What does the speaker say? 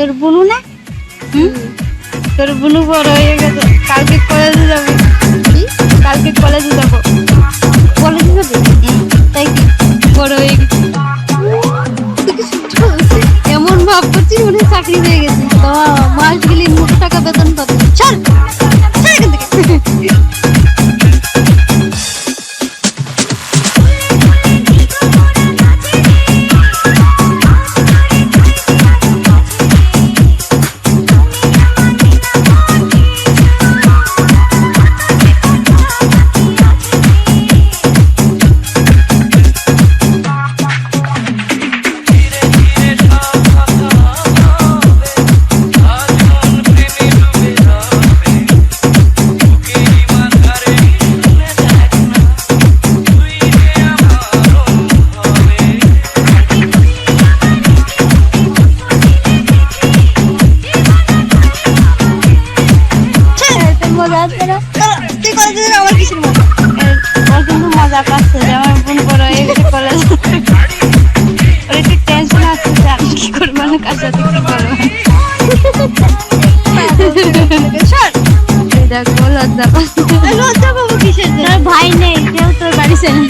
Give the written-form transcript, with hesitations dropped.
তোর বুনু না? তোর বুনু বড় হয়ে গেছে, কালকে কলেজে যাবে। কালকে কলেজে যাবো। কলেজে যাবে? তাই কি বড় হয়ে গেছে? এমন ভাব করছি মনে হয় চাকরি হয়ে গেছে। মাস গেলে মোটা টাকা বেতন পাবে। চল এখান থেকে। মজা পাচ্ছে যে আমার বোন বড় হয়ে গেছে, কলেজ ওর একটু টেনশন আছে যে আমি কি করবো না, কার সাথে কি করবো। দেখো লজ্জা পাবো কিসের, ভাই নেই কেউ, তোর বাড়ি ছেড়ে